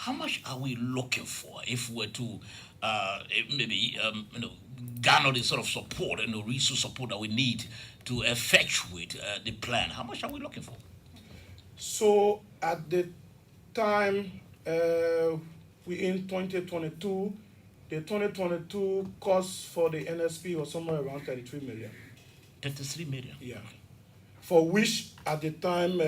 how much are we looking for if we're to maybe garner the sort of support and the resource support that we need to effectuate the plan? How much are we looking for? So at the time we in 2022, the 2022 cost for the NSP was somewhere around 33 million. 33 million. Yeah. For which at the time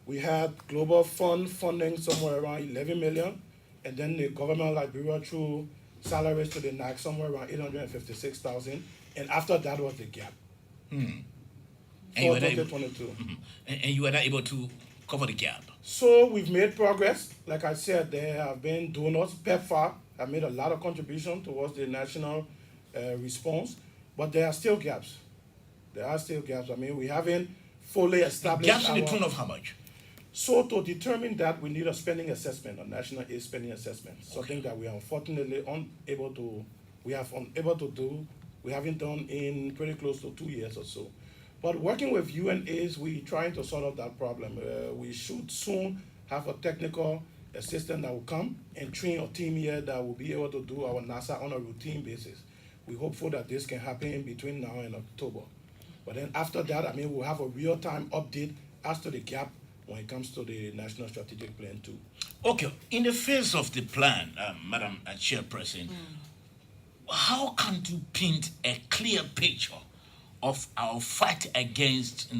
we had global fund funding somewhere around 11 million, and then the government of Liberia through salaries to the NAC somewhere around 856,000, and after that was the gap And you for were not able, 2022. and you were not able to cover the gap. So we've made progress. Like I said, there have been donors. PEPFAR have made a lot of contribution towards the national response, but there are still gaps. There are still gaps. I mean, we haven't fully established Gaps in the tune of how much? So to determine that, we need a spending assessment, a national aid spending assessment, something that we are unfortunately unable to, we have unable to do, we haven't done in pretty close to 2 years or so. But working with UNAIDS, we trying to solve that problem. We should soon have a technical assistant that will come and train a team here that will be able to do our NASA on a routine basis. We're hopeful that this can happen between now and October. But then after that, I mean, we'll have a real-time update as to the gap when it comes to the National Strategic Plan too. Okay, in the face of the plan, Madam Chairperson, how can you paint a clear picture of our fight against,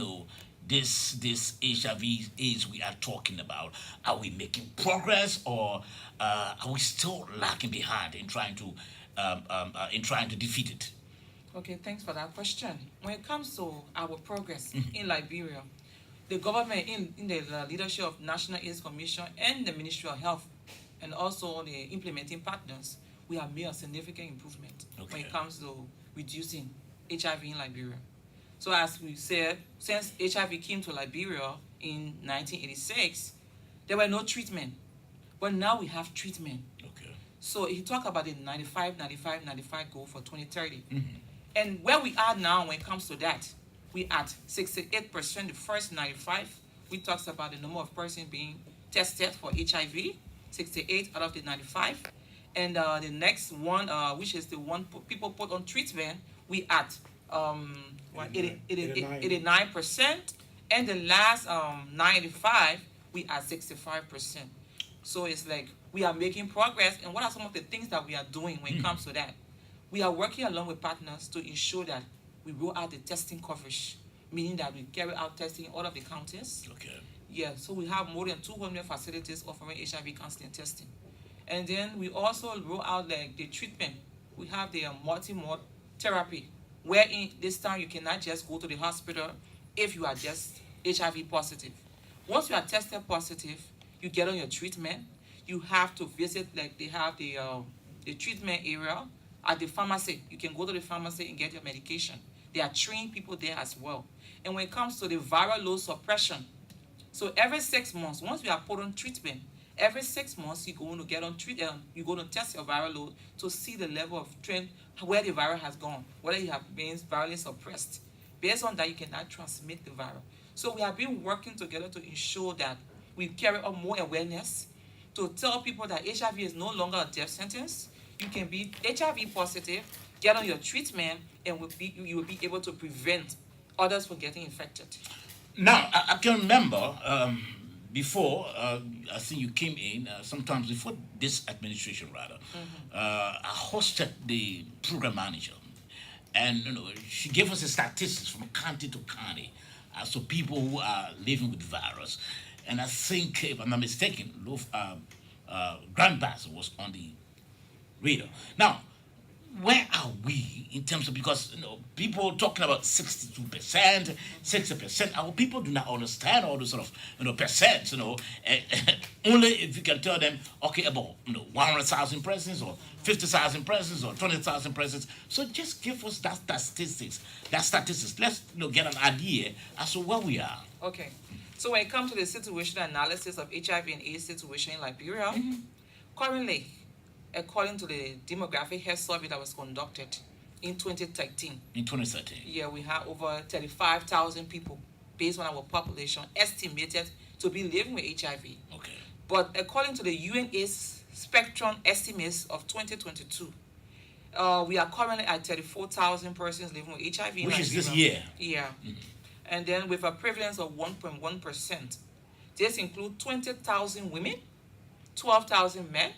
this HIV/AIDS we are talking about? Are we making progress, or are we still lagging behind in trying to defeat it? Okay, thanks for that question. When it comes to our progress in Liberia, the government, in the leadership of National AIDS Commission and the Ministry of Health, and also the implementing partners, we have made a significant improvement when it comes to reducing HIV in Liberia. So as we said, since HIV came to Liberia in 1986, there were no treatment. But now we have treatment. Okay. So he talked about the 95 goal for 2030. And where we are now when it comes to that, we at 68%, the first 95. We talked about the number of persons being tested for HIV, 68 out of the 95. And the next one, which is the one people put on treatment, we at 89%. And the last 95, we at 65%. So it's like we are making progress. And what are some of the things that we are doing when it comes to that? We are working along with partners to ensure that we roll out the testing coverage, meaning that we carry out testing in all of the counties. Okay. Yeah, so we have more than 200 facilities offering HIV counseling testing. And then we also roll out like the treatment. We have the multi-mode therapy, where in this time you cannot just go to the hospital if you are just HIV positive. Once you are tested positive, you get on your treatment. You have to visit, like they have the treatment area at the pharmacy. You can go to the pharmacy and get your medication. They are trained people there as well. And when it comes to the viral load suppression, so every 6 months, once we are put on treatment, every 6 months you're going to get on treatment. You're going to test your viral load to see the level of trend, where the virus has gone, whether you have been virally suppressed. Based on that, you cannot transmit the virus. So we have been working together to ensure that we carry on more awareness to tell people that HIV is no longer a death sentence. You can be HIV positive, get on your treatment, and you will be able to prevent others from getting infected. Now, I can remember before, I think you came in, sometimes before this administration, rather, I hosted the program manager. And she gave us the statistics from county to county as to people who are living with virus. And I think, if I'm not mistaken, Grand Bass was on the radar. Now, where are we in terms of, because people talking about 62%, 60%, our people do not understand all those sort of percents, only if you can tell them, okay, about 100,000 persons or 50,000 persons or 20,000 persons. So just give us that statistics. Let's get an idea as to where we are. Okay. So when it comes to the situational analysis of HIV and AIDS situation in Liberia, currently, according to the demographic health survey that was conducted in 2013. In 2013. Yeah, we have over 35,000 people based on our population estimated to be living with HIV. Okay. But according to the UNAIDS Spectrum estimates of 2022, we are currently at 34,000 persons living with HIV in Which is this Nigeria. year. Yeah. And then with a prevalence of 1.1%. This includes 20,000 women, 12,000 men,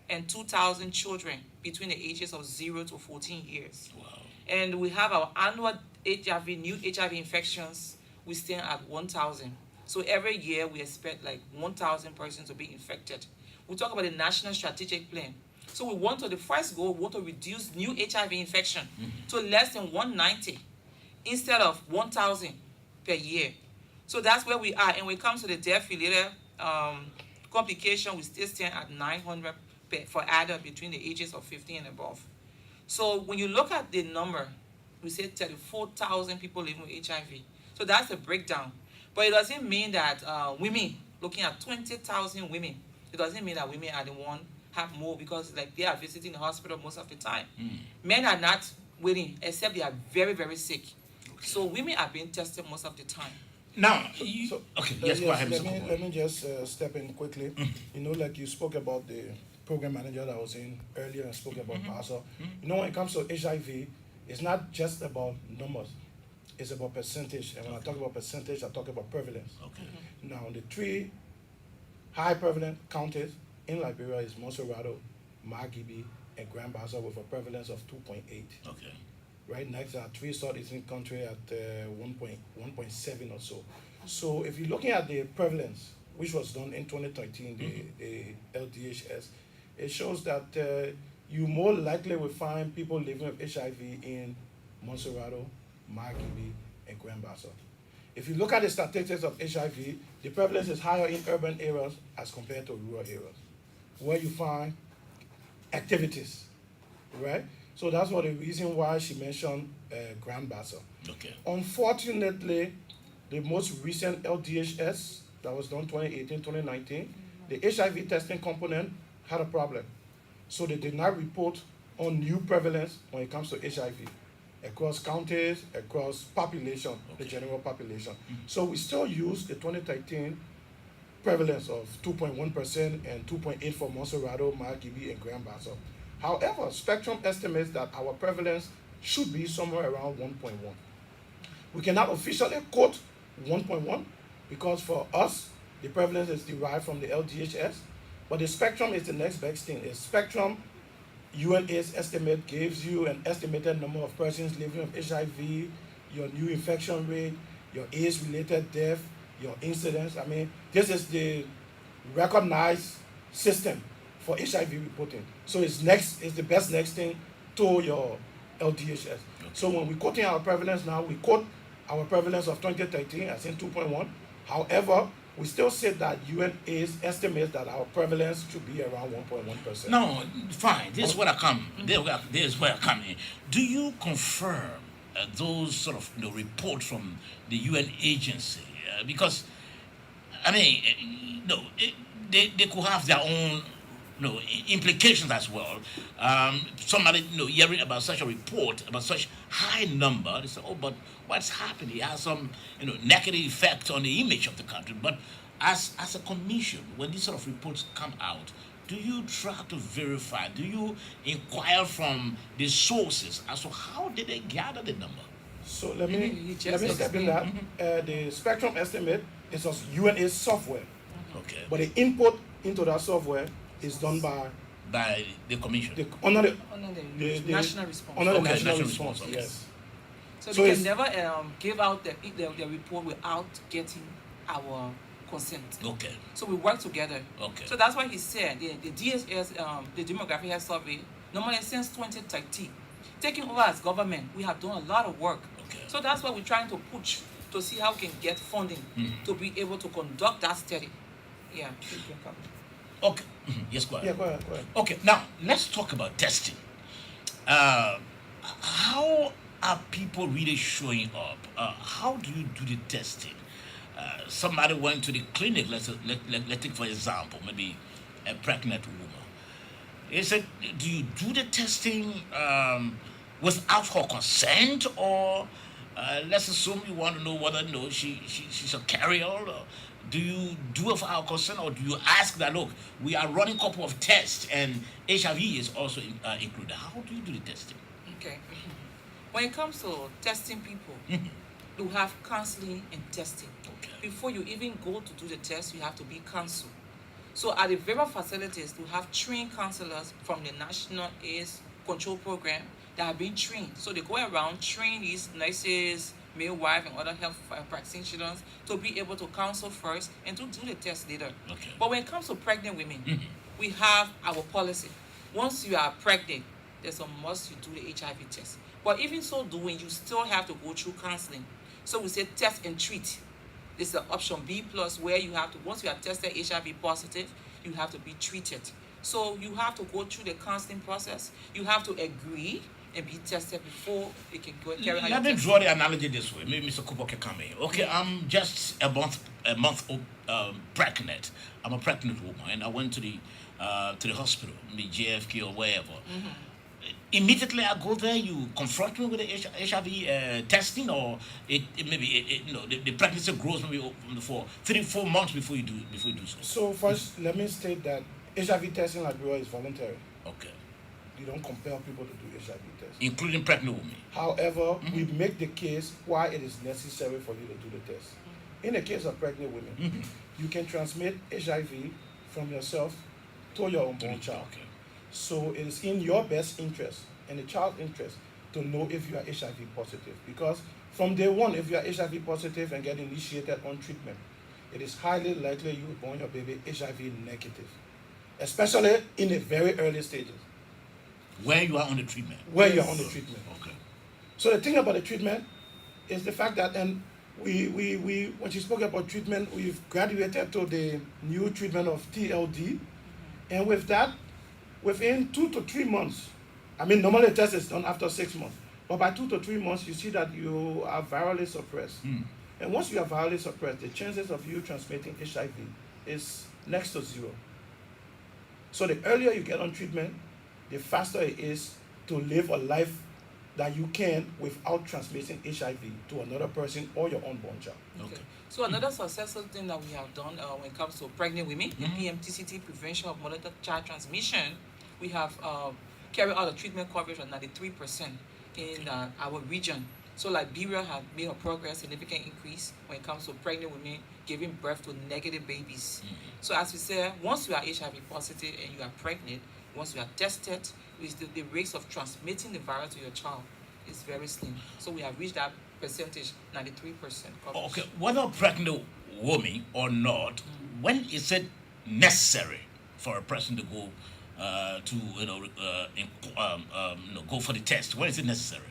and 2,000 children between the ages of 0 to 14 years. Wow. And we have our annual new HIV infections, we stand at 1,000. So every year we expect like 1,000 persons to be infected. We talk about the National Strategic Plan. So we want to, the first goal, we want to reduce new HIV infection to less than 190 instead of 1,000 per year. So that's where we are. And when it comes to the death-related complication, we still stand at 900 for adults between the ages of 15 and above. So when you look at the number, we say 34,000 people living with HIV. So that's the breakdown. But it doesn't mean that women, looking at 20,000 women, it doesn't mean that women are the one have more, because like they are visiting the hospital most of the time. Men are not waiting, except they are very, very sick. Okay. So women are being tested most of the time. Now, okay, yes, go ahead. Let me just step in quickly. You know, like you spoke about the program manager that was in earlier and spoke about Pastor. You know, when it comes to HIV, it's not just about numbers. It's about percentage. And when I talk about percentage, I talk about prevalence. Okay. Now, the three high prevalent counties in Liberia is Monserrato, Margibi, and Grand Bassa with a prevalence of 2.8. Okay. Right next are three Southeastern country at 1.7 or so. So if you're looking at the prevalence, which was done in 2013, the LDHS, it shows that you more likely will find people living with HIV in Monserrato, Margibi, and Grand Bassa. If you look at the statistics of HIV, the prevalence is higher in urban areas as compared to rural areas, where you find activities, right? So that's what the reason why she mentioned Grand Bassa. Okay. Unfortunately, the most recent LDHS that was done 2018-2019, the HIV testing component had a problem. So they did not report on new prevalence when it comes to HIV across counties, across population, the general population. So we still use the 2013 prevalence of 2.1% and 2.8 for Monserrato, Margibi, and Grand Bassa. However, Spectrum estimates that our prevalence should be somewhere around 1.1. We cannot officially quote 1.1 because for us, the prevalence is derived from the LDHS, but the Spectrum is the next best thing. The Spectrum UNAIDS estimate gives you an estimated number of persons living with HIV, your new infection rate, your AIDS-related death, your incidence. I mean, this is the recognized system for HIV reporting. So it's the best next thing to your LDHS. Okay. So when we're quoting our prevalence now, we quote our prevalence of 2013 as in 2.1. However, we still say that UNAIDS estimates that our prevalence should be around 1.1%. No, fine. This is where I come. This is where I come in. Do you confirm those sort of reports from the UN agency? Because, I mean, they could have their own implications as well. Somebody hearing about such a report, about such high number, they say, oh, but what's happening? It has some negative effect on the image of the country. But as a commission, when these sort of reports come out, do you try to verify? Do you inquire from the sources as to how did they gather the number? So let me step in that. The Spectrum estimate is a UNAIDS software. Okay. But the input into that software is done by the commission. Under the national response. Under the national response, okay. yes. So they can never give out the report without getting our consent. Okay. So we work together. Okay. So that's why he said the DHS, the Demographic Health Survey, normally since 2013, taking over as government, we have done a lot of work. Okay. So that's why we're trying to push to see how we can get funding to be able to conduct that study. Yeah. Okay. Yes, go ahead. Yeah, go ahead. Okay, now let's talk about testing. How are people really showing up? How do you do the testing? Somebody went to the clinic, let's take for example, maybe a pregnant woman. He said, do you do the testing without her consent, or let's assume you want to know whether she's a carrier, or do you do it for our concern, or do you ask that, look, we are running a couple of tests and HIV is also included? How do you do the testing? Okay. When it comes to testing people, you have counseling and testing. Okay. Before you even go to do the test, you have to be counseled. So at the various facilities, you have trained counselors from the National AIDS Control Program that have been trained. So they go around, train these nurses, midwives, and other health practitioners to be able to counsel first and to do the test later. Okay. But when it comes to pregnant women, we have our policy. Once you are pregnant, there's a must you do the HIV test. But even so doing, you still have to go through counseling. So we say test and treat. This is the option B plus, where you have to, once you are tested HIV positive, you have to be treated. So you have to go through the counseling process. You have to agree and be tested before you can go and carry out your Let me test. draw the analogy this way. Maybe Mr. Cooper can come in. Okay, I'm just a month pregnant. I'm a pregnant woman, and I went to the hospital, the JFK or wherever. Immediately I go there, you confront me with the HIV testing, or the pregnancy grows maybe for 3-4 months before you do so. So first, let me state that HIV testing in Liberia is voluntary. Okay, You don't compel people to do HIV tests. including pregnant women. However, we make the case why it is necessary for you to do the test. In the case of pregnant women, you can transmit HIV from yourself to your unborn child. Okay. So it is in your best interest and the child's interest to know if you are HIV positive. Because from day one, if you are HIV positive and get initiated on treatment, it is highly likely you will born your baby HIV negative, especially in the very early stages Where you are on the treatment. where you are on the treatment. Okay. So the thing about the treatment is the fact that, and we when you spoke about treatment, we've graduated to the new treatment of TLD, and with that, within 2 to 3 months, I mean, normally the test is done after 6 months, but by 2 to 3 months, you see that you are virally suppressed. And once you are virally suppressed, the chances of you transmitting HIV is next to zero. So the earlier you get on treatment, the faster it is to live a life that you can without transmitting HIV to another person or your unborn child. Okay. So another successful thing that we have done when it comes to pregnant women, the PMTCT, prevention of mother-to-child transmission, we have carried out a treatment coverage of 93% in our region. So Liberia has made a progress, significant increase when it comes to pregnant women giving birth to negative babies. So as we said, once you are HIV positive and you are pregnant, once you are tested, the rates of transmitting the virus to your child is very slim. So we have reached that percentage, 93% coverage. Okay, whether a pregnant woman or not, when is it necessary for a person to go to go for the test? When is it necessary?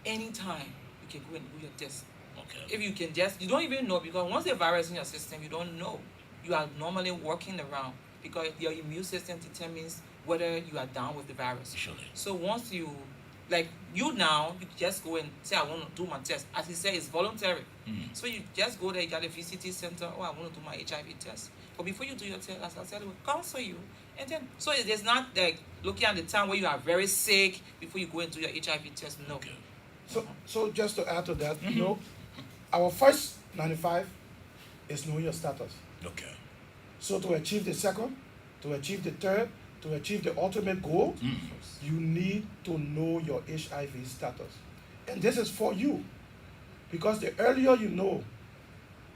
Anytime you can go and do your test. Okay. If you can just, you don't even know, because once the virus is in your system, you don't know. You are normally walking around because your immune system determines whether you are down with the virus. Surely. So once you, like you now, you just go and say, I want to do my test. As he said, it's voluntary. So you just go there, you got a VCT center, oh, I want to do my HIV test. But before you do your test, as I said, we'll counsel you. And then, so it's not like looking at the time where you are very sick before you go and do your HIV test. No. Okay. So just to add to that, our first 95 is knowing your status. Okay. So to achieve the second, to achieve the third, to achieve the ultimate goal, you need to know your HIV status. And this is for you. Because the earlier you know,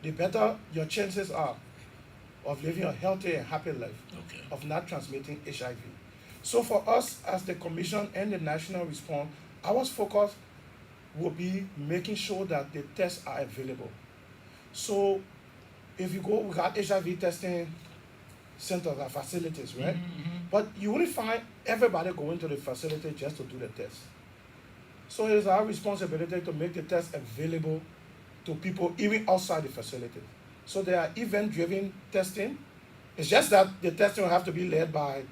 the better your chances are of living a healthy and happy life, Okay. of not transmitting HIV. So for us as the Commission and the National Response, our focus will be making sure that the tests are available. So if you go, we got HIV testing centers or facilities, right? But you wouldn't find everybody going to the facility just to do the test. So it is our responsibility to make the test available to people even outside the facility. So there are event-driven testing. It's just that the testing will have to be led by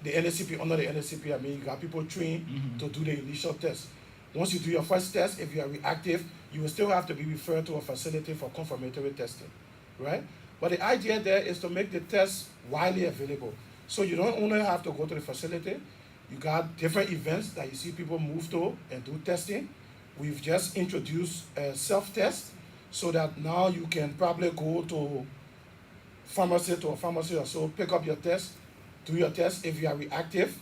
the NSCP, under the NSCP. I mean, you got people trained to do the initial test. Once you do your first test, if you are reactive, you will still have to be referred to a facility for confirmatory testing, right? But the idea there is to make the test widely available. So you don't only have to go to the facility, you got different events that you see people move to and do testing. We've just introduced a self-test so that now you can probably go to pharmacy to a pharmacy or so, pick up your test, do your test. If you are reactive,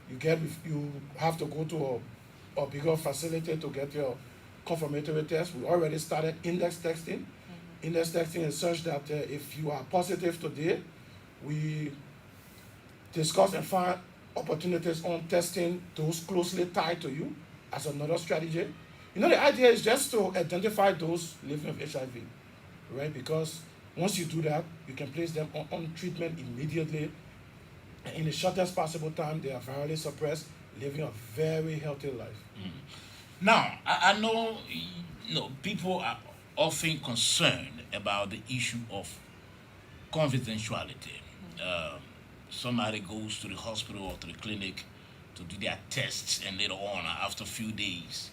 you have to go to a bigger facility to get your confirmatory test. We already started index testing. Index testing is such that if you are positive today, we discuss and find opportunities on testing those closely tied to you as another strategy. You know, the idea is just to identify those living with HIV, right? Because once you do that, you can place them on treatment immediately. And in the shortest possible time, they are virally suppressed, living a very healthy life. Now, I know, people are often concerned about the issue of confidentiality. Somebody goes to the hospital or to the clinic to do their tests, and later on, after a few days,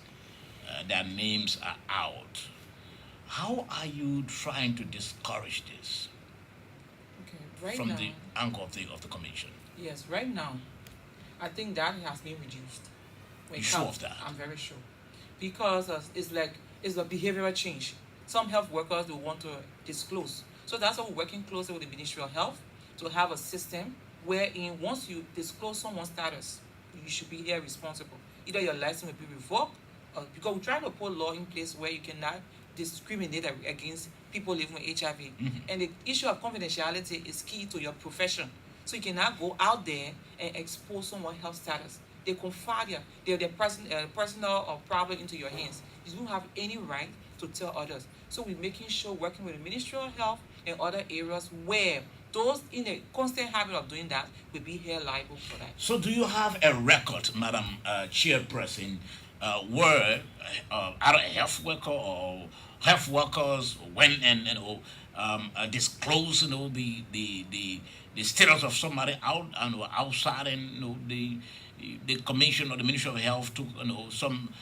their names are out. How are you trying to discourage this Okay, right from now, the angle of the commission? yes, right now, I think that has been reduced. You sure of that? I'm very sure. Because it's a behavioral change. Some health workers will want to disclose. So that's why we're working closely with the Ministry of Health to have a system wherein once you disclose someone's status, you should be held responsible. Either your license will be revoked, or because we're trying to put law in place where you cannot discriminate against people living with HIV. And the issue of confidentiality is key to your profession. So you cannot go out there and expose someone's health status. They confide their personal problem into your hands. You don't have any right to tell others. So we're making sure, working with the Ministry of Health and other areas where those in a constant habit of doing that will be held liable for that. So, do you have a record, Madam Chairperson, where either a health worker or health workers went and disclose, the status of somebody outside, and the commission or the Ministry of Health took some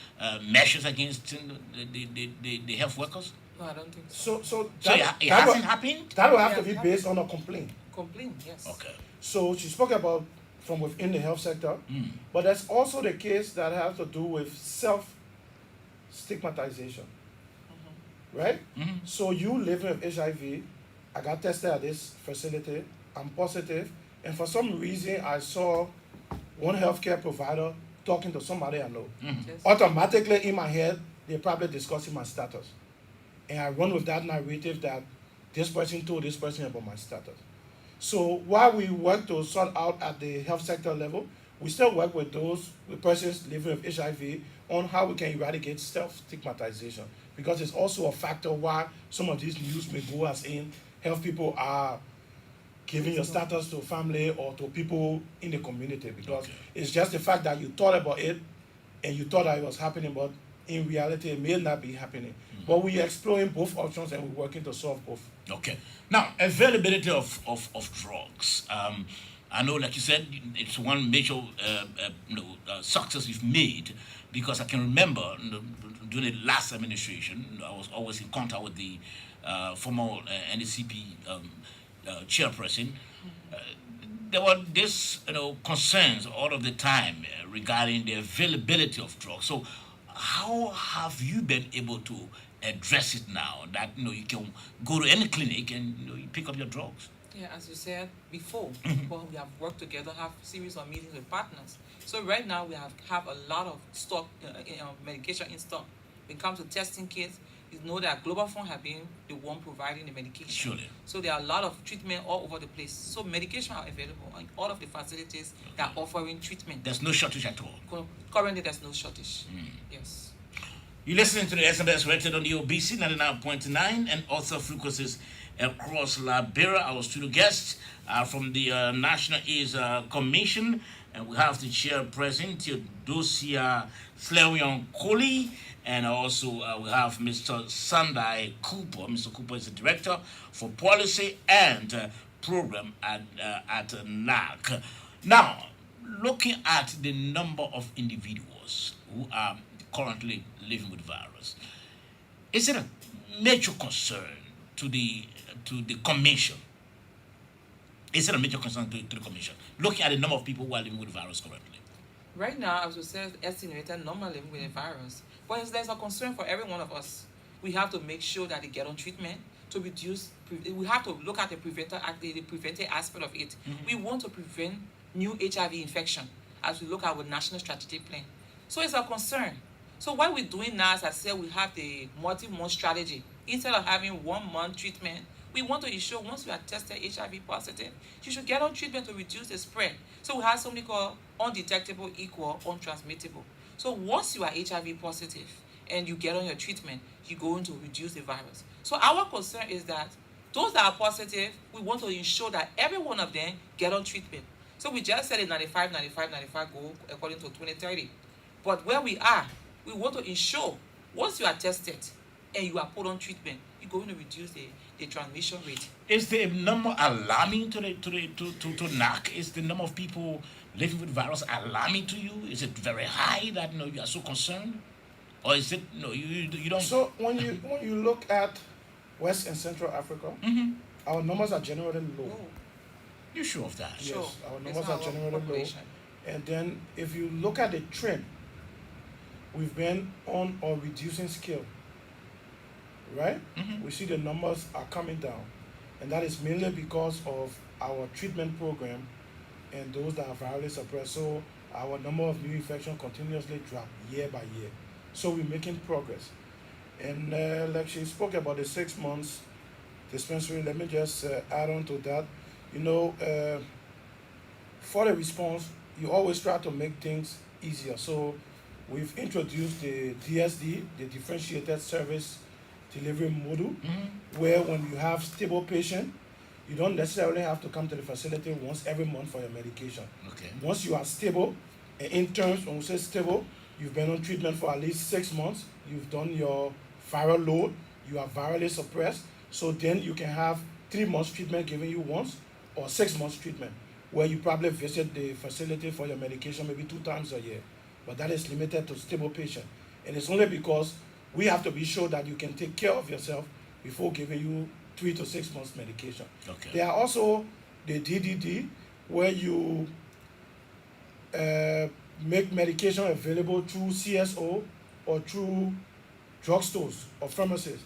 measures against the health workers? No, I don't think so. So It hasn't happened? That will have to be based on a complaint. Complain, yes. Okay. So she spoke about from within the health sector, but that's also the case that has to do with self-stigmatization, right? So you living with HIV, I got tested at this facility, I'm positive, and for some reason I saw one healthcare provider talking to somebody I know. Yes. Automatically in my head, they're probably discussing my status. And I run with that narrative that this person told this person about my status. So while we work to sort out at the health sector level, we still work with persons living with HIV on how we can eradicate self-stigmatization, because it's also a factor why some of these news may go as in health people are giving your status to family or to people in the community, because it's just the fact that you thought about it and you thought that it was happening, but in reality it may not be happening. But we are exploring both options and we're working to solve both. Okay. Now, availability of drugs. I know, like you said, it's one major success you've made, because I can remember during the last administration, I was always in contact with the former NACP chairperson. There were these concerns all of the time regarding the availability of drugs. So, how have you been able to address it now that you can go to any clinic and you pick up your drugs? Yeah, as you said before, but we have worked together, have series of meetings with partners. So right now we have a lot of stock, medication in stock. When it comes to testing kits, you know that Global Fund have been the one providing the medication. Surely. So there are a lot of treatment all over the place. So medication are available in all of the facilities that are offering treatment. There's no shortage at all. Currently, there's no shortage. Yes. You're listening to the SMS rated on the OBC 99.9 and also frequencies across Liberia. Our studio guests are from the National AIDS Commission, and we have the chairperson, Theodosia Slewion Koli, and also we have Mr. Sandai Cooper. Mr. Cooper is the director for policy and program at NAC. Now, looking at the number of individuals who are currently living with virus, is it a major concern to the commission? Is it a major concern to the commission, looking at the number of people who are living with virus currently? Right now, as we said, estimated number living with a virus. But there's a concern for every one of us. We have to make sure that they get on treatment to reduce. We have to look at the preventive aspect of it. We want to prevent new HIV infection as we look at our national strategic plan. So it's a concern. So what we're doing now, as I said, we have the multi-month strategy. Instead of having 1 month treatment, we want to ensure once you are tested HIV positive, you should get on treatment to reduce the spread. So we have something called undetectable equal untransmittable. So once you are HIV positive and you get on your treatment, you're going to reduce the virus. So our concern is that those that are positive, we want to ensure that every one of them get on treatment. So we just said a 95 goal according to 2030. But where we are, we want to ensure once you are tested and you are put on treatment, you're going to reduce the transmission rate. Is the number alarming to NAC? Is the number of people living with virus alarming to you? Is it very high that you are so concerned, or is it you don't? So when you look at West and Central Africa, our numbers are generally low. Oh, You sure of that? Yes, sure. our It's numbers not are our generally low. population. And then if you look at the trend, we've been on or reducing scale, right? We see the numbers are coming down, and that is mainly because of our treatment program and those that are virally suppressed. So our number of new infections continuously drop year by year. So we're making progress. And like she spoke about the 6 months dispensary, let me just add on to that. For the response, you always try to make things easier. So we've introduced the DSD, the differentiated service delivery model, where when you have stable patient, you don't necessarily have to come to the facility once every month for your medication. Okay. Once you are stable, and in terms, when we say stable, you've been on treatment for at least 6 months, you've done your viral load, you are virally suppressed, so then you can have 3 months treatment given you once, or 6 months treatment, where you probably visit the facility for your medication maybe 2 times a year. But that is limited to stable patient. And it's only because we have to be sure that you can take care of yourself before giving you 3 to 6 months medication. Okay. There are also the DDD, where you make medication available through CSO or through drugstores or pharmacies.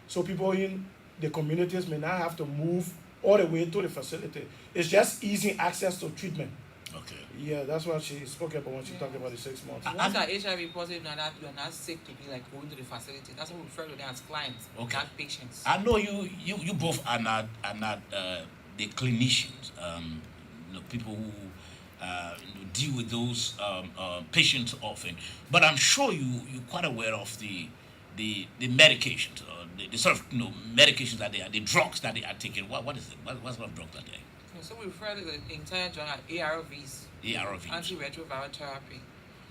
So people in the communities may not have to move all the way to the facility. It's just easy access to treatment. Okay. Yeah, that's what she spoke about when she talked about the 6 months. Once you are HIV positive, you're not sick to be like going to the facility. That's what we refer to them as clients, Okay. not patients. I know you both are not the clinicians, people who deal with those patients often, but I'm sure you're quite aware of the medications, the sort of medications that they are, the drugs that they are taking. What is it? What sort of drugs are they? So we refer to the entire drug as ARVs. ARVs. Antiretroviral therapy.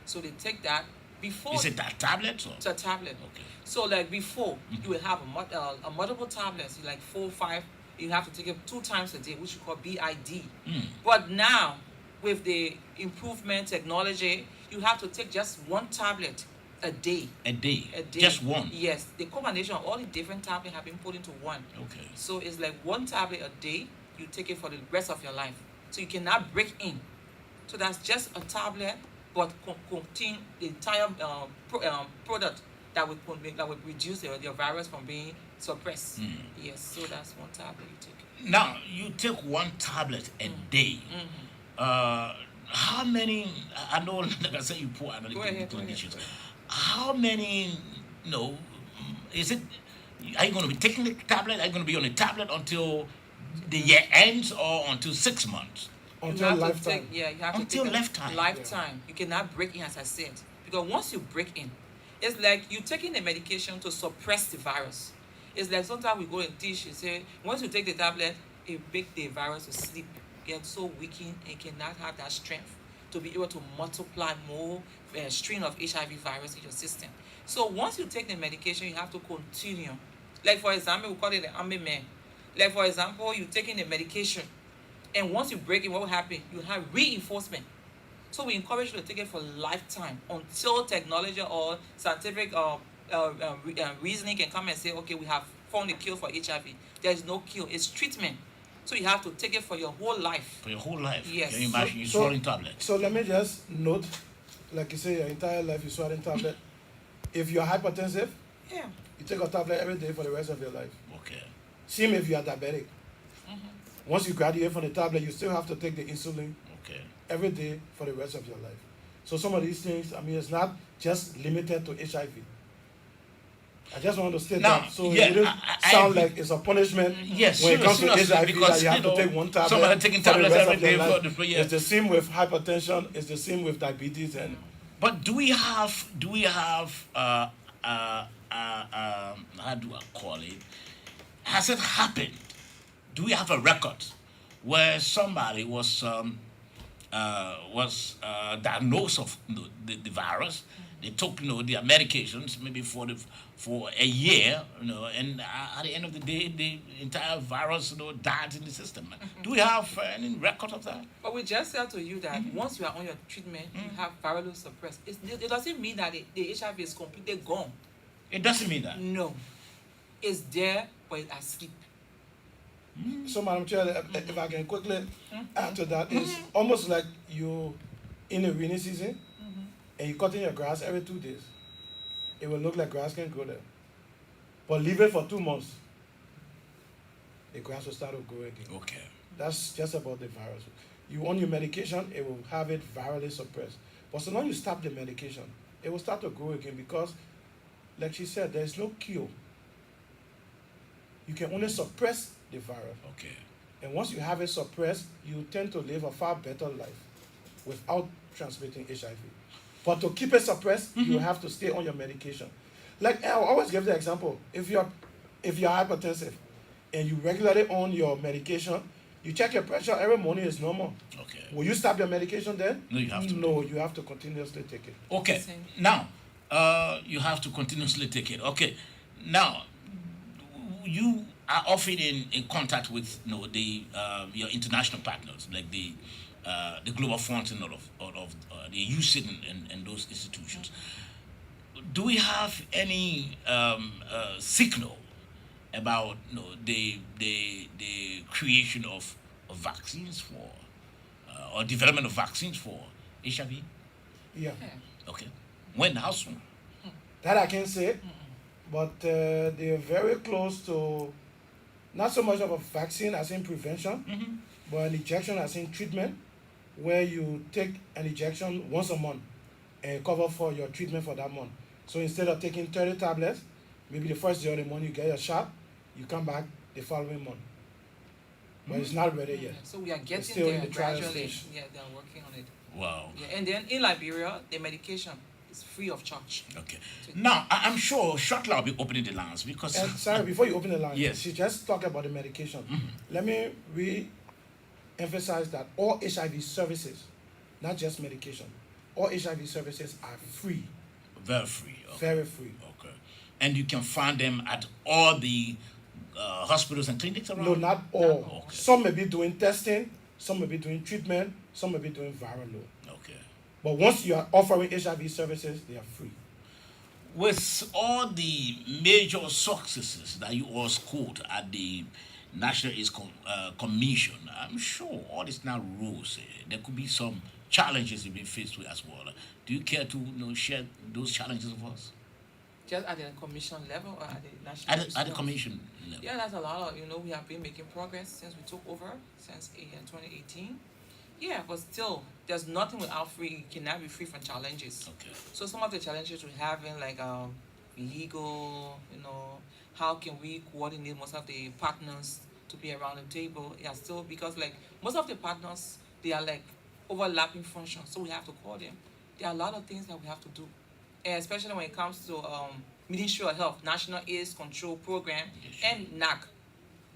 So they take that before. Is it that tablet? Or? It's a tablet. Okay. So like before, you will have a multiple tablets, like 4 or 5. You have to take it 2 times a day, which we call BID. But now, with the improvement technology, you have to take just 1 tablet a day. A day. A day. Just one. Yes. The combination of all the different tablets have been put into one. Okay. So it's like 1 tablet a day. You take it for the rest of your life. So you cannot break in. So that's just a tablet, but contain the entire product that would reduce your virus from being suppressed. Yes, so that's 1 tablet you take. Now you take 1 tablet a day. How many? I know, like I said, you pour another conditions. How many? Is it? Are you going to be taking the tablet? Are you going to be on the tablet until the year ends, or until 6 months? Until lifetime. You have Until to take lifetime. Lifetime. You cannot break in, as I said, because once you break in, it's like you taking the medication to suppress the virus. It's like sometimes we go and teach. You say once you take the tablet, it makes the virus to sleep, get so weakened, and cannot have that strength to be able to multiply more strain of HIV virus in your system. So once you take the medication, you have to continue. Like for example, we call it the army man. Like for example, you're taking the medication, and once you break it, what will happen? You have reinforcement. So we encourage you to take it for lifetime until technology or scientific reasoning can come and say, okay, we have found a cure for HIV. There is no cure. It's treatment. So you have to take it for your whole life. For your whole life? Yes. Can you imagine you swallowing tablets? So let me just note, like you say, your entire life you're swallowing tablet. If you're hypertensive, Yeah. you take a tablet every day for the rest of your life. Okay. Same if you are diabetic. Mm-hmm. Once you graduate from the tablet, you still have to take the insulin Okay. every day for the rest of your life. So some of these things, I mean, it's not just limited to HIV. I just want to state Now, that so yeah, it wouldn't I sound agree. like it's a punishment Yes, when it comes to seriously, HIV because that you have you to know, take one tablet somebody taking for the tablets rest every of your day life. for yeah. It's the same with hypertension. It's the same with diabetes and But do we have how do I call it? Has it happened? Do we have a record where somebody was diagnosed of the virus? They took their medications maybe for a year, and at the end of the day, the entire virus died in the system. Do we have any record of that? But we just said to you that once you are on your treatment, you have virally suppressed. It doesn't mean that the HIV is completely gone. It doesn't mean that. No. It's there, but it's asleep. so, Madam Chair, if I can quickly add to that, it's almost like you in a rainy season and you're cutting your grass every 2 days. It will look like grass can grow there. But leave it for 2 months, the grass will start to grow again. Okay. That's just about the virus. You on your medication, it will have it virally suppressed. But so long you stop the medication, it will start to grow again because, like she said, there is no cure. You can only suppress the virus. Okay. And once you have it suppressed, you tend to live a far better life without transmitting HIV. But to keep it suppressed, you have to stay on your medication. Like I always give the example: if you're hypertensive and you regularly on your medication, you check your pressure every morning, it's normal. Okay. Will you stop your medication then? No, you have to. No, you have to continuously take it. Okay. Same. Now, you have to continuously take it. Okay. Now, you are often in contact with your international partners like the Global Fund and all of the UCID and those institutions. Do we have any signal about the creation of vaccines for or development of vaccines for HIV? Yeah, Yeah. Okay. When? How soon? that I can say, but they're very close to not so much of a vaccine as in prevention, but an injection as in treatment, where you take an injection once a month and cover for your treatment for that month. So instead of taking 30 tablets, maybe the first day of the month you get your shot, you come back the following month. But it's not ready yet. So we are getting still in there the trial gradually. stage. Yeah, they are working on it. Wow. Yeah, and then in Liberia, the medication is free of charge. Okay. Now, I'm sure shortly I'll be opening the lines because. And sorry, before you open the line, Yes. she just talked about the medication. Let me re-emphasize that all HIV services, not just medication, all HIV services are free, Very free. Okay. very free. Okay. And you can find them at all the hospitals and clinics around? No, not all. Okay. Some may be doing testing, some may be doing treatment, some may be doing viral load. Okay. But once you are offering HIV services, they are free. With all the major successes that you all scored at the National AIDS Commission, I'm sure all is now rose. There could be some challenges you've been faced with as well. Do you care to share those challenges with us? Just at the commission level or at the national At the level? commission level. Yeah, that's a lot of, we have been making progress since we took over, since 2018. Yeah, but still, there's nothing without free. You cannot be free from challenges. Okay. So some of the challenges we have in like legal, how can we coordinate most of the partners to be around the table? Yeah, still because like most of the partners, they are like overlapping functions, so we have to call them. There are a lot of things that we have to do, and especially when it comes to Ministry of Health, National AIDS Control Program, and NAC.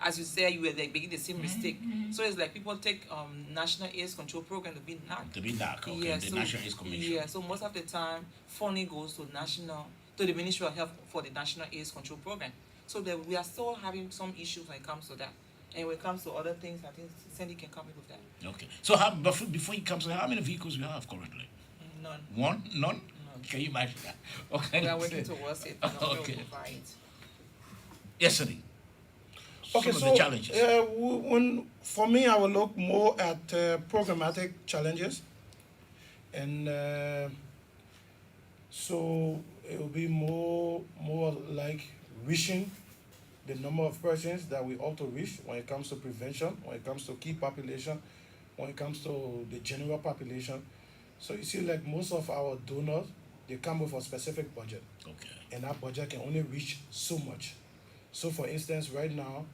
As you said, you were like making the same mistake. So it's like people take National AIDS Control Program to be NAC. To be NAC, okay, Yeah, the so, National AIDS Commission. Yeah, so most of the time, funding goes to the Ministry of Health for the National AIDS Control Program. So that we are still having some issues when it comes to that. And when it comes to other things, I think Sandy can come in with that. Okay. So before you come to how many vehicles you have currently? None. One? None? Can you imagine that? Okay. We are working towards it. And Okay. we'll provide it. Yes, sir. Okay, Some so of the challenges. for me, I will look more at programmatic challenges, and so it will be more like reaching the number of persons that we ought to reach when it comes to prevention, when it comes to key population, when it comes to the general population. So you see, like most of our donors, they come with a specific budget, Okay. and that budget can only reach so much. So, for instance, right now,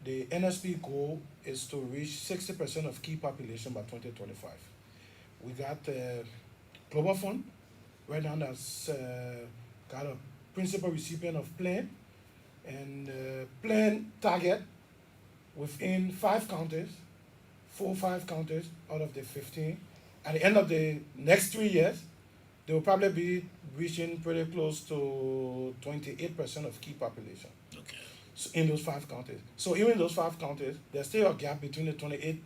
the NSP goal is to reach 60% of key population by 2025. We got Global Fund right now that's got a principal recipient of plan, and plan target within 5 counties, 5 counties out of the 15. At the end of the next 3 years, they will probably be reaching pretty close to 28% of key population. Okay. So in those 5 counties. So even in those 5 counties, there's still a gap between the 28%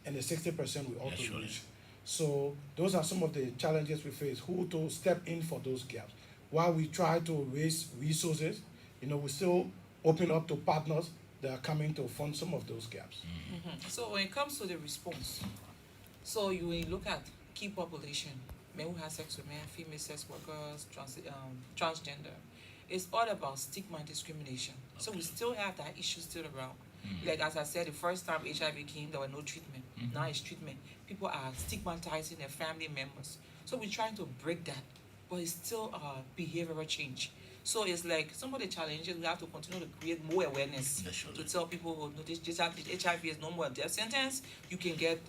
and the 60% we ought Yeah, to sure. reach. So those are some of the challenges we face. Who to step in for those gaps? While we try to raise resources, we still open up to partners that are coming to fund some of those gaps. So when it comes to the response, so when you look at key population, men who have sex with men, female sex workers, transgender, it's all about stigma and discrimination. So we still have that issue still around. Like as I said, the first time HIV came, there were no treatment. Now it's treatment. People are stigmatizing their family members. So we're trying to break that, but it's still behavioral change. So it's like some of the challenges we have to continue to create more awareness Yeah, sure. to tell people who know this HIV is no more a death sentence. You can get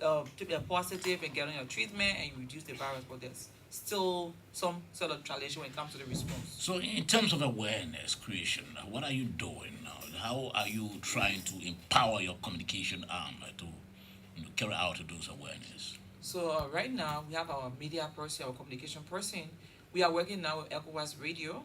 positive and get on your treatment and you reduce the virus, but there's still some sort of challenge when it comes to the response. So, in terms of awareness creation, what are you doing now? How are you trying to empower your communication arm to carry out those awareness? So right now we have our media person, our communication person. We are working now with ECOWAS Radio.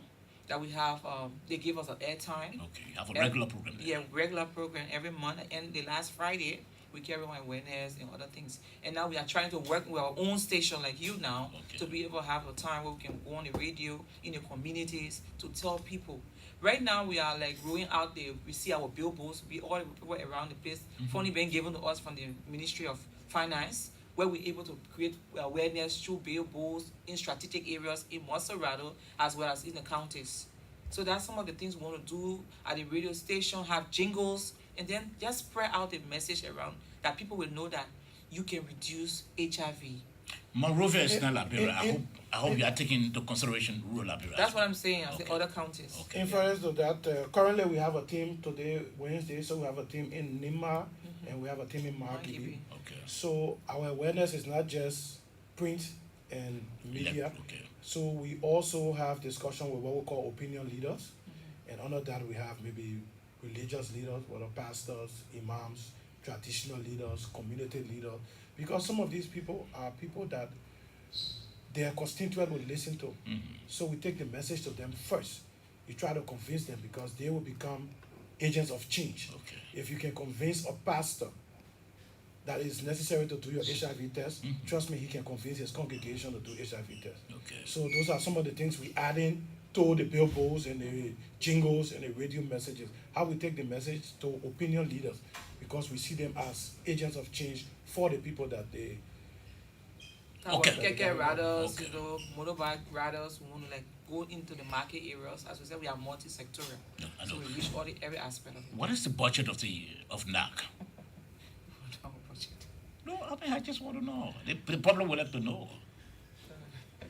That we have, they give us an airtime. Okay, you have a regular program there. Yeah, regular program every month. And the last Friday, we carry on awareness and other things. And now we are trying to work with our own station like you now to be able to have a time where we can go on the radio in the communities to tell people. Right now we are like rolling out we see our billboards be all around the place. Funding being given to us from the Ministry of Finance, where we're able to create awareness through billboards in strategic areas in Monserrado as well as in the counties. So that's some of the things we want to do at the radio station, have jingles, and then just spread out the message around that people will know that you can reduce HIV. Monrovia is not Liberia. I hope you are taking into consideration rural Liberia. That's what I'm saying. I say other counties. Okay. In fairness to that, currently we have a team today, Wednesday, so we have a team in Nima and we have a team in Margibi. Okay. So our awareness is not just print and media. Okay. So we also have discussion with what we call opinion leaders. And under that we have maybe religious leaders, whether pastors, imams, traditional leaders, community leaders. Because some of these people are people that their constituent will listen to. So we take the message to them first. You try to convince them because they will become agents of change. Okay. If you can convince a pastor that it's necessary to do your HIV test, trust me, he can convince his congregation to do HIV test. Okay. So those are some of the things we add in to the billboards and the jingles and the radio messages. How we take the message to opinion leaders because we see them as agents of change for the people that they. Okay. Keke riders, Okay. motorbike riders who want to like go into the market areas. As we said, we are multi-sectorial, I so know. we reach every aspect of it. What is the budget of NAC? Our budget. No, I mean I just want to know. The public would like to know.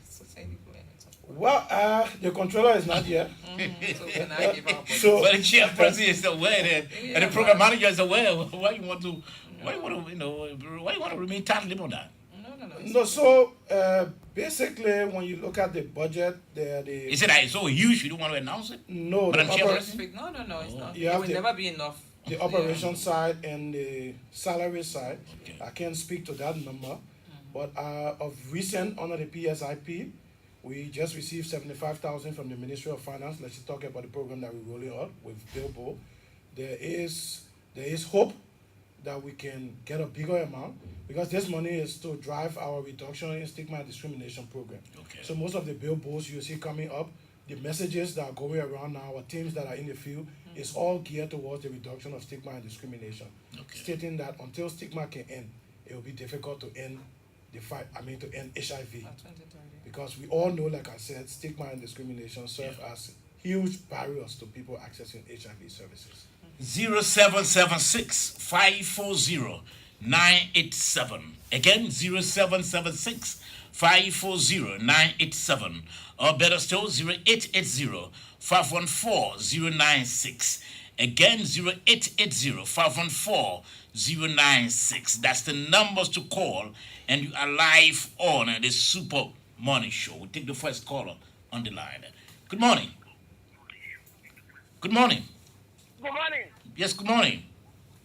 So say you go ahead and talk. Well, the controller is not here. So can I give our budget? So But the chairperson is aware and the program manager is aware. Why you want to? Why you want to remain tight-lipped on that? no, so basically, when you look at the budget, the Is it like so huge you don't want to announce it? no But the, I'm oper- chairperson? No, it's not. You It have will the- never be enough. the operation side and the salary side. Okay. I can't speak to that number, but of recent under the PSIP, we just received 75,000 from the Ministry of Finance. Let's talk about the program that we're rolling out with Billboard. There is hope that we can get a bigger amount because this money is to drive our reduction in stigma and discrimination program. Okay. So most of the billboards you see coming up, the messages that are going around now, our teams that are in the field, is all geared towards the reduction of stigma and discrimination. Okay. Stating that until stigma can end, it will be difficult to end the fight, to end HIV. By 2030. Because we all know, like I said, stigma and discrimination serve as huge barriers to people accessing HIV services. 0776 540 987. Again, 0776 540 987. Or better still, 0880 514 096. Again, 0880 514 096. That's the numbers to call, and you are live on the Super Morning Show. We'll take the first caller on the line. Good morning. Good morning. Good morning. Yes, good morning.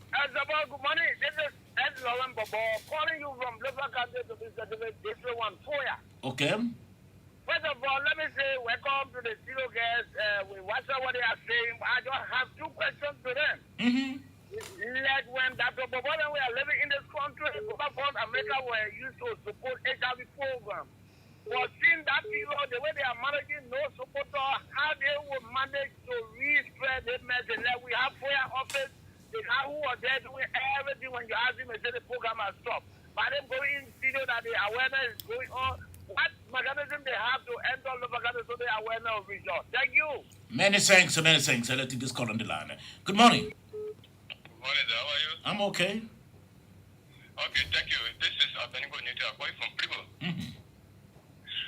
Good morning. This is Ed Lauren Bobo calling you from local country to Mr. District 1 Foya. Okay. First of all, let me say welcome to the studio guests. We watch what they are saying. I just have two questions to them. Like when Dr. Bobo and we are living in this country, South America were used to support HIV program. But seeing that people, the way they are managing no supporter, how they will manage to re-spread the message. Like we have prayer office, the guy who was there doing everything when you ask him, they say the program has stopped. But them going in video that the awareness is going on. What mechanism they have to enter local country so the awareness will reach out? Thank you. Many thanks. I'll let you just call on the line. Good morning. Good morning, sir. How are you? I'm okay. Okay, thank you. This is Abenigo Nita, boy from Prigo.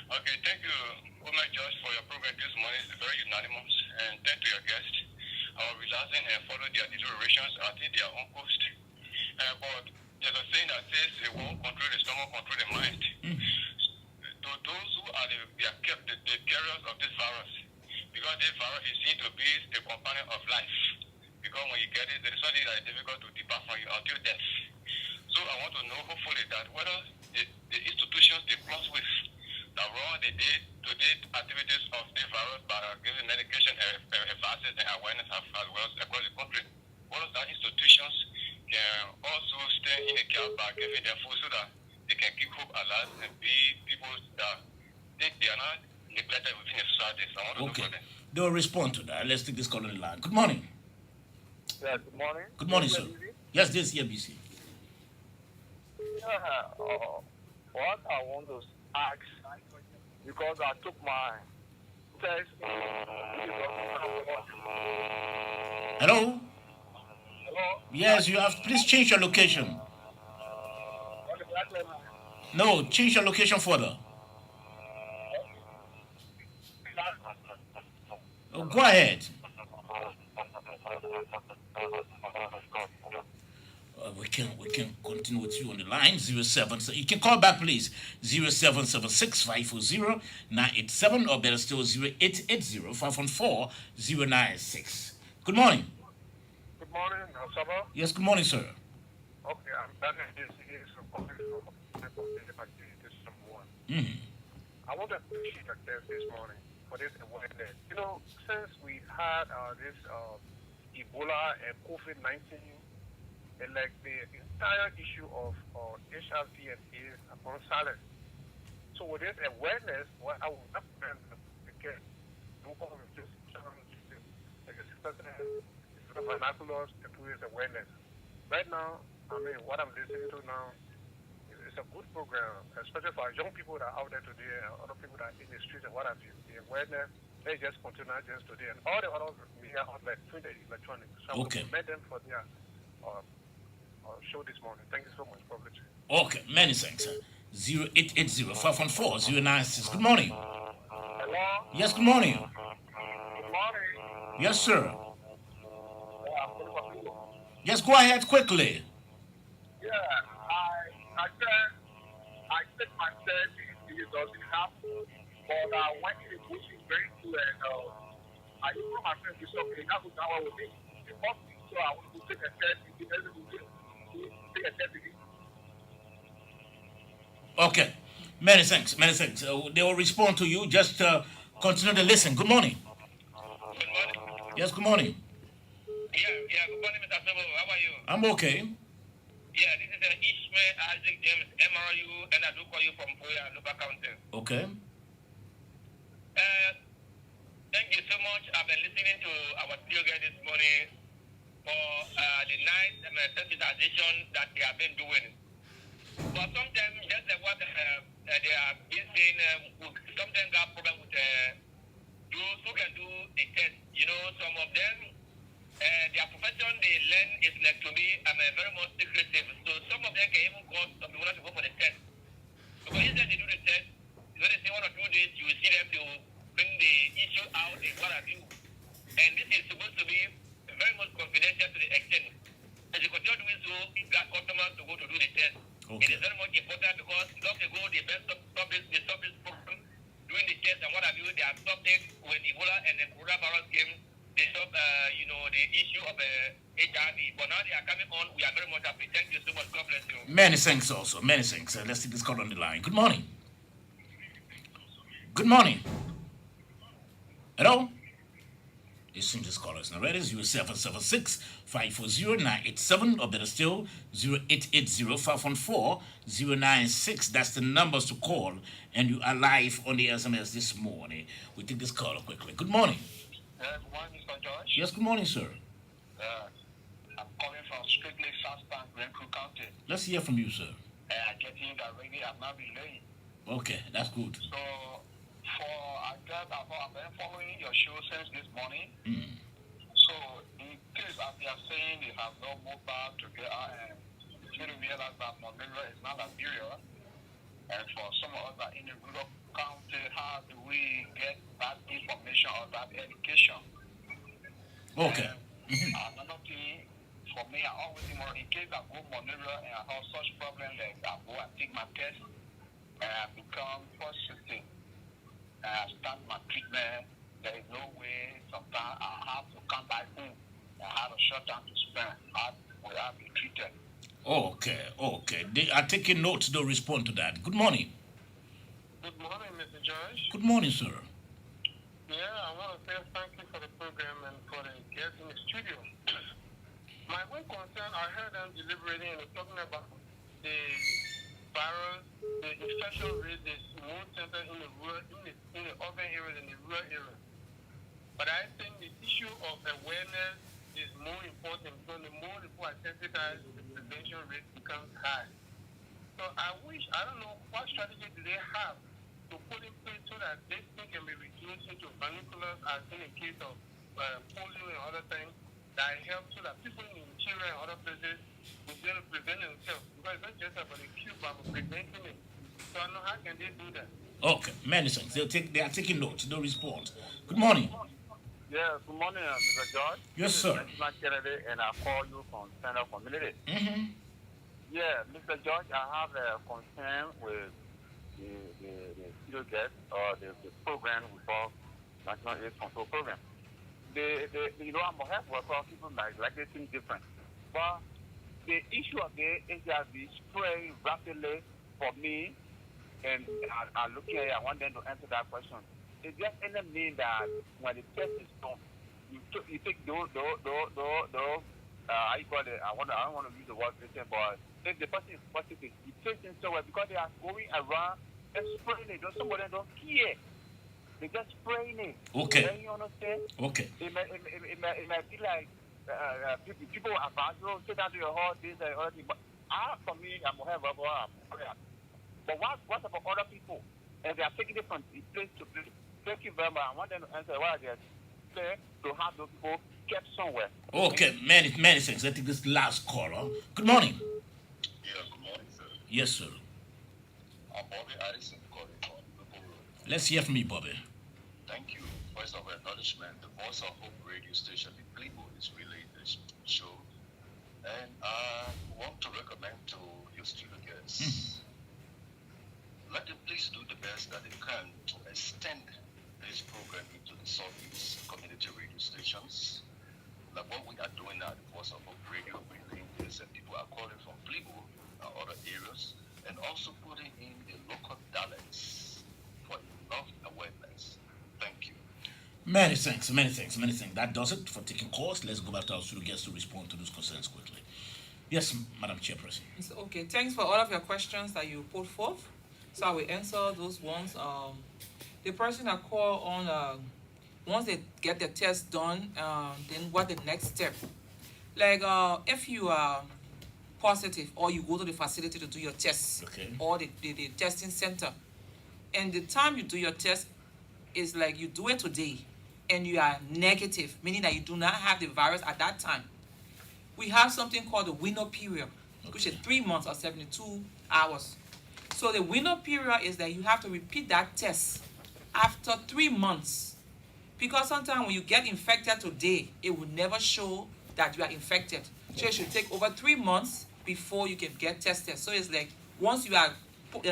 Okay, thank you, Woman Judge, for your program this morning. It's very unanimous. And thank to your guests. I will relaxing and follow their deliberations. I think they are on post. But there's a saying that says it won't control the stomach, control the mind. To those who are the carriers of this virus, because this virus is seen to be a companion of life. Because when you get it, there is something that is difficult to depart from you until death. So I want to know, hopefully, that whether the institutions they close with that run the day-to-day activities of the virus by giving medication, vaccines, and awareness as well as across the country, whether that institutions can also stay in the care by giving them food so that they can keep hope alive and be people that think they are not neglected within the society. So I want to know for them. They'll respond to that. Let's take this call on the line. Good morning. Yeah, good morning. Good morning, sir. Yes, this is BC. What I want to ask, because I took my test. Hello? Hello? Yes, you have. Please change your location. No, change your location further. Oh, go ahead. We can continue with you on the line. 07. So you can call back, please. 0776 540 987, or better still 0880 514 096. Good morning. Good morning, Saba. Yes, good morning, sir. Okay, I'm Daniel. This is calling from someone. I want to appreciate your test this morning for this awareness. You know, since we had this Ebola and COVID-19, and like the entire issue of HIV and AIDS upon silence. So with this awareness, what I would recommend again, local just like a vernaculars to raise awareness. Right now, I mean, what I'm listening to now is a good program, especially for young people that are out there today and other people that are in the streets and what have you. The awareness, they just continue just today, and all the other media outlets, print and electronic. So I would commend them for their show this morning. Thank you so much, Public. Okay, many thanks. 0880 514 096. Good morning. Hello? Yes, good morning. Good morning. Yes, sir. I'm calling from Vigo. Yes, go ahead quickly. Yeah, I take my test, it doesn't happen, but I went in the bush very too, and I told my friend to stop it. That was how I was thinking. So I want to take a test, take a test again. Okay, many thanks. They will respond to you. Just continue to listen. Good morning. Good morning. Yes, good morning. Yeah, good morning, Mr. Sabo. How are you? I'm okay. Yeah, this is Ishmael Isaac James, MRU, and I do call you from Foya, local county. Okay. Thank you so much. I've been listening to our studio guest this morning for the nice sensitization that they have been doing. But sometimes, just like what they have been saying, sometimes got problem with those who can do the test very much important because long ago they stopped this program doing the test and what have you. They have stopped it when Ebola and the coronavirus came. They stopped, the issue of HIV. But now they are coming on. We are very much happy. Thank you so much. God bless you. Many thanks also. Many thanks. Let's take this call on the line. Good morning. Good morning. Hello? It seems this caller is not ready. 0776-540-987 or better still 0880-514-096. That's the numbers to call, and you are live on the SMS this morning. We take this caller quickly. Good morning. Good morning, Mr. George. Yes, good morning, sir. I'm calling from strictly South Bank, Renfrew County. Let's hear from you, sir. I get in that already. I'm not relaying. Okay, that's good. So, I've been following your show since this morning. So, in case as they are saying they have no mobile to get out and you realize that malaria is not a barrier. And for some of us that in the rural county, how do we get that information or that education? Okay. Another thing, for me, I always think in case I go malaria and I have such problem, like I go and take my test and I become positive. I start my treatment. There is no way. Sometimes I have to come back home. I have a short time to spend. How will I be treated? Okay. They are taking notes. They'll respond to that. Good morning. Good morning, Mr. George. Good morning, sir. Yeah, I want to say thank you for the program and for the guests in the studio. My one concern, I heard them deliberating and talking about the virus, the infection rate is more centered in the urban areas and the rural areas. But I think the issue of awareness is more important because the more people are sensitized, the prevention rate becomes high. So I don't know what strategy do they have to put in place so that this thing can be reduced into vernaculars as in the case of polio and other things that help so that people in the interior and other places will be able to prevent themselves. Because it's not just about the cure, but preventing it. So I don't know how can they do that. Okay, many thanks. They are taking notes. They'll respond. Good morning. Yeah, good morning, Mr. George. Yes, sir. This is Kennedy, and I call you from Center Community. Mm-hmm. Yeah, Mr. George, I have a concern with the studio guest or the program we call National AIDS Control Program. I'm a health worker, people like they think different. But the issue of the HIV spreading rapidly for me, and I'm looking at it, I want them to answer that question. It just doesn't mean that when the test is done, you take those how you call it, I don't want to use the word patient, but if the person is positive, you take them somewhere because they are going around and spraying it. Somebody don't care. They just spraying it. Okay. Then you understand? Okay. It might be like people are about to sit down to your heart, this and other thing. But for me, I'm going to have a But what about other people? And they are taking it from place to place. Thank you very much. I want them to answer why they are there to have those people kept somewhere. Okay, many thanks. I think this last caller. Good morning. Yeah, good morning, sir. Yes, sir. I'm Bobby Addison calling from Liverpool Road. Let's hear from you, Bobby. Thank you. First of all, acknowledgement. The Voice of Hope radio station in Cleveland is really this show. And I want to recommend to your student guests, let them please do the best that they can to extend this program into the Southeast community radio stations. Like what we are doing now at the Voice of Hope Radio, we think this, and people are calling from Cleveland and other areas, and also putting in the local dialects for enough awareness. Thank you. Many thanks. That does it for taking calls. Let's go back to our studio guests to respond to those concerns quickly. Yes, Madam Chairperson. Okay, thanks for all of your questions that you put forth. So I will answer those ones. The person that call on, once they get the test done, then what the next step? Like if you are positive or you go to the facility to do your test, Okay. or the testing center, and the time you do your test is like you do it today and you are negative, meaning that you do not have the virus at that time. We have something called the window period, which is 3 months or 72 hours. So the window period is that you have to repeat that test after 3 months. Because sometimes when you get infected today, it will never show that you are infected. So it should take over 3 months before you can get tested. So it's like Once you are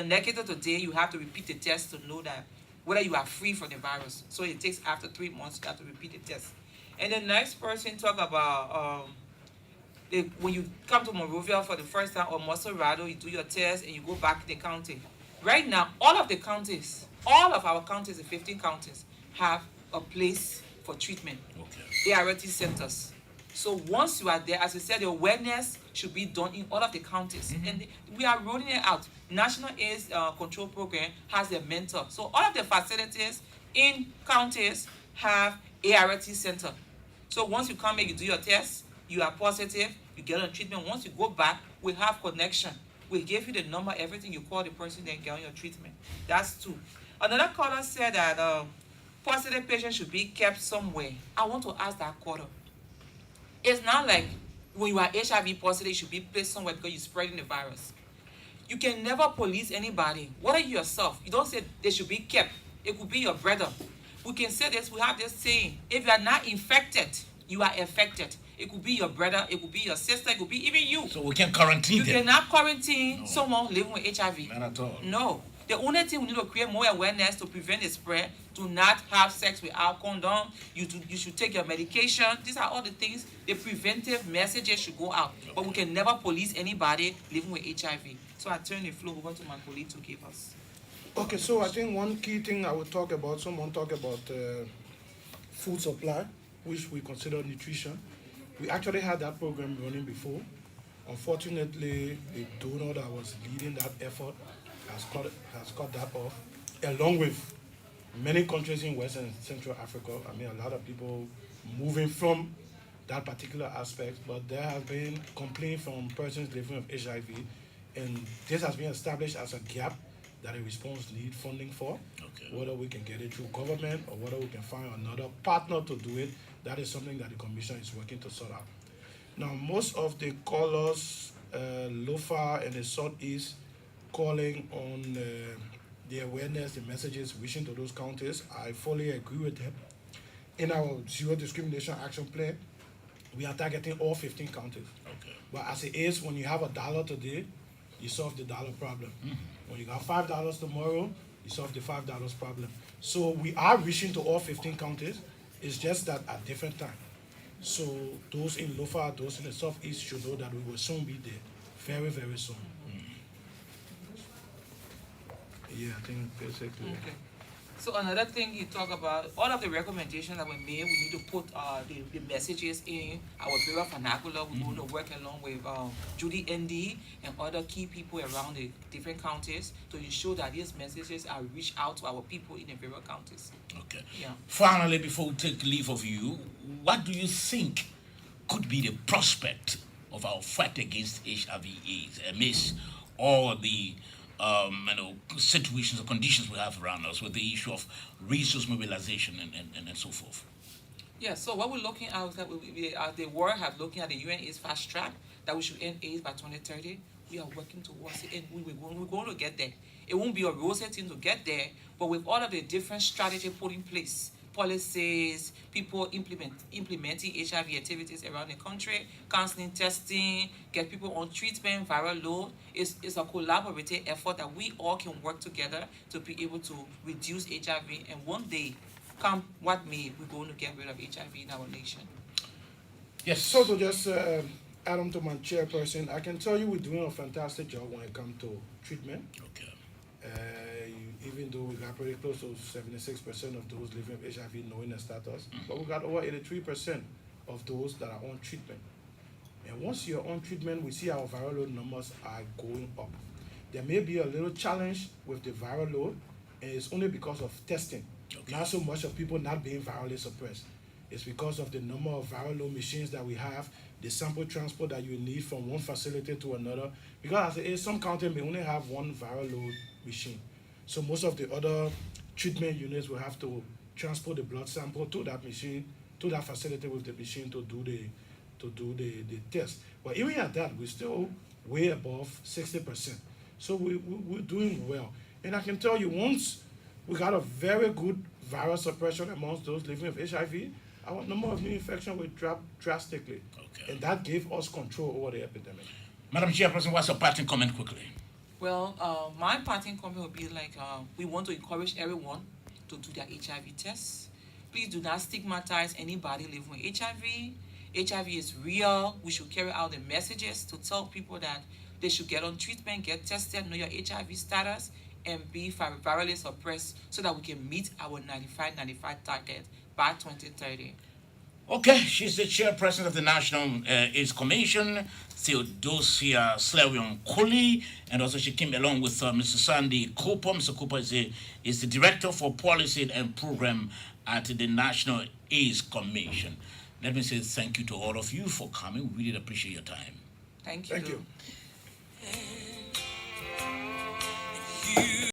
negative today, you have to repeat the test to know that whether you are free from the virus. So it takes after 3 months, you have to repeat the test. And the next person talk about when you come to Monrovia for the first time or Muscle you do your test and you go back to the county. Right now, all of our counties, the 15 counties, have a place for treatment. Okay. ART centers. So once you are there, as I said, the awareness should be done in all of the counties. And we are rolling it out. National AIDS Control Program has a mentor. So all of the facilities in counties have ART center. So once you come here, you do your test, you are positive, you get on treatment. Once you go back, we have connection. We give you the number, everything, you call the person, then get on your treatment. That's 2. Another caller said that positive patients should be kept somewhere. I want to ask that caller. It's not like when you are HIV positive, you should be placed somewhere because you're spreading the virus. You can never police anybody. What are you yourself? You don't say they should be kept. It could be your brother. We can say this, we have this saying, if you are not infected, you are affected. It could be your brother, it could be your sister, it could be even you. So we can quarantine them. You cannot quarantine someone living with HIV. Not at all. No. The only thing we need to create more awareness to prevent the spread. Do not have sex without condom. You should take your medication. These are all the things, the preventive messages should go out. Okay. But we can never police anybody living with HIV. So I turn the floor over to my colleague to give us. Okay, so I think one key thing I would talk about, someone talk about food supply, which we consider nutrition. We actually had that program running before. Unfortunately, the donor that was leading that effort has cut that off, along with many countries in West and Central Africa. I mean, a lot of people moving from that particular aspect, but there has been complaints from persons living with HIV, and this has been established as a gap that a response need funding for. Okay. Whether we can get it through government or whether we can find another partner to do it, that is something that the Commission is working to sort out. Now, most of the callers, LOFA and the Southeast, calling on the awareness, the messages reaching to those counties, I fully agree with them. In our Zero Discrimination Action Plan, we are targeting all 15 counties. Okay. But as it is, when you have $1 today, you solve the dollar problem. When you got $5 tomorrow, you solve the $5 problem. So we are reaching to all 15 counties. It's just that at different time. So those in Lofa, those in the Southeast should know that we will soon be there. Very, very soon. Yeah, I think basically. Okay. So another thing you talk about, all of the recommendations that were made, we need to put the messages in our Bureau vernacular. We're going to work along with Judy ND and other key people around the different counties to ensure that these messages are reached out to our people in the various counties. Okay. Yeah. Finally, before we take leave of you, what do you think could be the prospect of our fight against HIV/AIDS amidst all the situations or conditions we have around us with the issue of resource mobilization and so forth? Yeah, so what we're looking at is that the world have looking at the UN AIDS fast track that we should end AIDS by 2030. We are working towards it, and we're going to get there. It won't be a rosy thing to get there, but with all of the different strategies put in place, policies, people implementing HIV activities around the country, counseling, testing, get people on treatment, viral load. It's a collaborative effort that we all can work together to be able to reduce HIV. And one day, come what may, we're going to get rid of HIV in our nation. Yes. So to just add on to my chairperson, I can tell you we're doing a fantastic job when it comes to treatment. Okay. Even though we got pretty close to 76% of those living with HIV knowing their status, but we got over 83% of those that are on treatment. And once you're on treatment, we see our viral load numbers are going up. There may be a little challenge with the viral load, and it's only because of testing. Okay. Not so much of people not being virally suppressed. It's because of the number of viral load machines that we have, the sample transport that you need from one facility to another. Because as it is, some counties may only have one viral load machine. So most of the other treatment units will have to transport the blood sample to that machine, to that facility with the machine to do the test. But even at that, we're still way above 60%. So we're doing well. And I can tell you, once we got a very good viral suppression amongst those living with HIV, our number of new infections will drop drastically. Okay. And that gave us control over the epidemic. Madam Chairperson, what's your parting comment quickly? Well, my parting comment would be like, we want to encourage everyone to do their HIV tests. Please do not stigmatize anybody living with HIV. HIV is real. We should carry out the messages to tell people that they should get on treatment, get tested, know your HIV status, and be virally suppressed so that we can meet our 95 target by 2030. Okay, she's the chairperson of the National AIDS Commission, Theodosia Slavion Kuli, and also she came along with Mr. Sandy Cooper. Mr. Cooper is the director for policy and program at the National AIDS Commission. Let me say thank you to all of you for coming. We really appreciate your time. Thank you. Thank you.